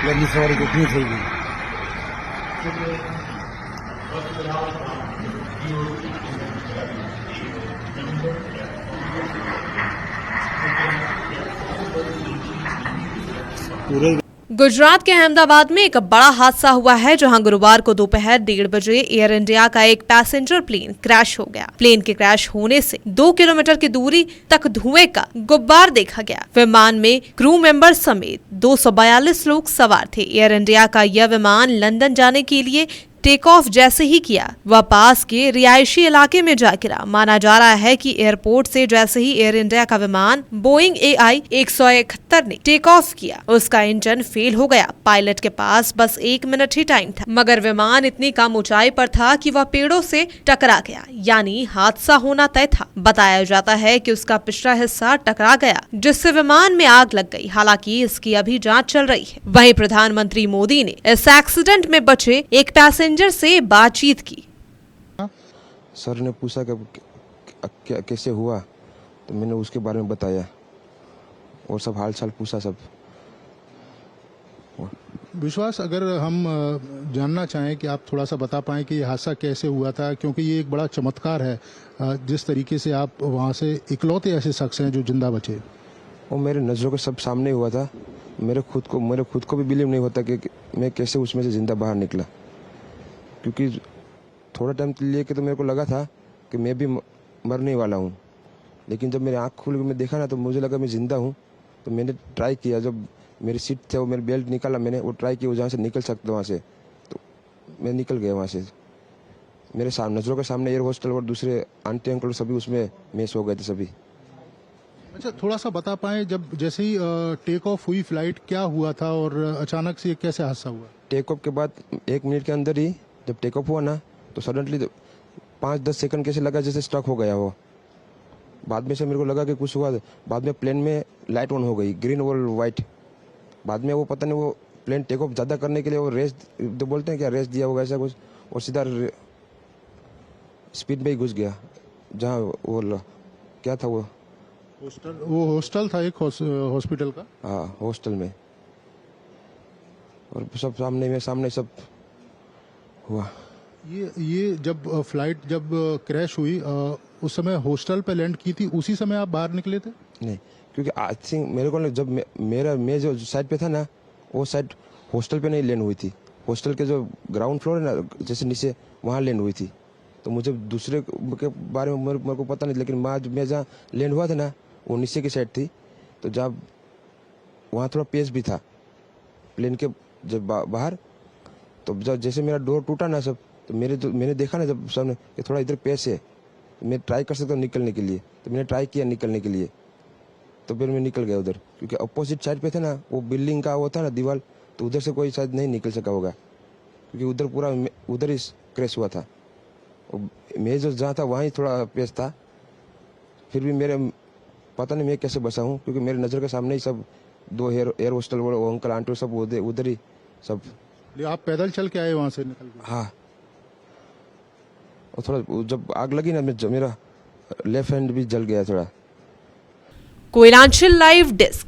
गर्मी सवारी कितनी થઈ ગઈ। पूरे गुजरात के अहमदाबाद में एक बड़ा हादसा हुआ है, जहां गुरुवार को दोपहर 1:30 बजे एयर इंडिया का एक पैसेंजर प्लेन क्रैश हो गया। प्लेन के क्रैश होने से 2 किलोमीटर की दूरी तक धुएं का गुब्बार देखा गया। विमान में क्रू मेंबर समेत 242 लोग सवार थे। एयर इंडिया का यह विमान लंदन जाने के लिए टेक ऑफ जैसे ही किया, वह पास के रिहायशी इलाके में जा गिरा। माना जा रहा है कि एयरपोर्ट से जैसे ही एयर इंडिया का विमान बोइंग AI 171 ने टेक ऑफ किया, उसका इंजन फेल हो गया। पायलट के पास बस 1 मिनट ही टाइम था, मगर विमान इतनी कम ऊंचाई पर था कि वह पेड़ों से टकरा गया, यानी हादसा होना तय था। बताया जाता है कि उसका पिछला हिस्सा टकरा गया, जिससे विमान में आग लग गई। हालांकि इसकी अभी जांच चल रही है। वहीं प्रधानमंत्री मोदी ने इस एक्सीडेंट में बचे एक पैसेंजर से बातचीत की। सर ने पूछा कि कैसे हुआ, तो मैंने उसके बारे में बताया और सब हाल चाल पूछा सब। विश्वास, अगर हम जानना चाहें कि आप थोड़ा सा बता पाएं कि ये हादसा कैसे हुआ था, क्योंकि ये एक बड़ा चमत्कार है जिस तरीके से आप वहाँ से इकलौते ऐसे शख्स हैं जो जिंदा बचे। वो मेरे नज़रों के सब सामने हुआ था। मेरे खुद को भी बिलीव नहीं होता कि मैं कैसे उसमें से जिंदा बाहर निकला, क्योंकि थोड़ा टाइम लिए के तो मेरे को लगा था कि मैं भी मरने वाला हूँ, लेकिन जब मेरी आँख खुल के मैं देखा ना तो मुझे लगा मैं ज़िंदा हूँ। तो मैंने ट्राई किया, जब मेरी सीट थे वो मेरी बेल्ट निकाला, मैंने वो ट्राई किया जहाँ से निकल सकता वहाँ से, तो मैं निकल गया वहाँ से। मेरे सामने नज़रों के सामने एयर होस्टल और दूसरे आंटी अंकल सभी उसमें मैच हो गए थे सभी। अच्छा, थोड़ा सा बता पाएं, जब जैसे ही टेक ऑफ हुई फ्लाइट, क्या हुआ था और अचानक से कैसे हादसा हुआ? टेक ऑफ के बाद 1 मिनट के अंदर ही जब टेक ऑफ हुआ ना, तो सडनली 5-10 सेकंड कैसे लगा जैसे स्टक हो गया वो। बाद में से मेरे को लगा कि कुछ हुआ। बाद में प्लेन में लाइट ऑन हो गई, ग्रीन और वाइट। बाद में वो पता नहीं वो प्लेन टेक ऑफ ज़्यादा करने के लिए वो रेस जो बोलते हैं क्या, रेस दिया होगा ऐसा कुछ, और सीधा स्पीड में ही घुस गया जहाँ वो क्या था वो हॉस्टल था, एक हॉस्पिटल का। हाँ, हॉस्टल में। और सब सामने सब हुआ। ये जब फ्लाइट जब क्रैश हुई, उस समय हॉस्टल पे लैंड की थी, उसी समय आप बाहर निकले थे? नहीं, क्योंकि आई थिंक मेरे को जब मैं जो साइड पे था ना, वो साइड हॉस्टल पे नहीं लैंड हुई थी। हॉस्टल के जो ग्राउंड फ्लोर है ना, जैसे नीचे, वहाँ लैंड हुई थी। तो मुझे दूसरे के बारे में मेरे को पता नहीं, लेकिन मैं जहाँ लैंड हुआ था ना, वो नीचे की साइड थी। तो जब वहाँ थोड़ा पेस भी था प्लेन के जब बाहर, तो जब जैसे मेरा डोर टूटा ना सब, तो मैंने देखा ना जब सामने कि थोड़ा इधर पेस है, मैं ट्राई कर सकता हूँ निकलने के लिए। तो मैंने ट्राई किया निकलने के लिए, तो फिर मैं निकल गया उधर, क्योंकि अपोजिट साइड पे थे ना वो बिल्डिंग का वो था ना दीवार, तो उधर से कोई शायद नहीं निकल सका होगा, क्योंकि उधर पूरा उधर ही क्रैश हुआ था। मैं जो जहाँ था वहाँ थोड़ा पेस था। फिर भी मेरे पता नहीं मैं कैसे बचा हूँ, क्योंकि मेरे नज़र के सामने ही सब 2 एयर होस्टल वो अंकल आंटी सब उधर ही सब। आप पैदल चल के आए वहां से निकल के? हाँ, और थोड़ा जब आग लगी ना, मेरा लेफ्ट हैंड भी जल गया थोड़ा। Koyalanchal live desk.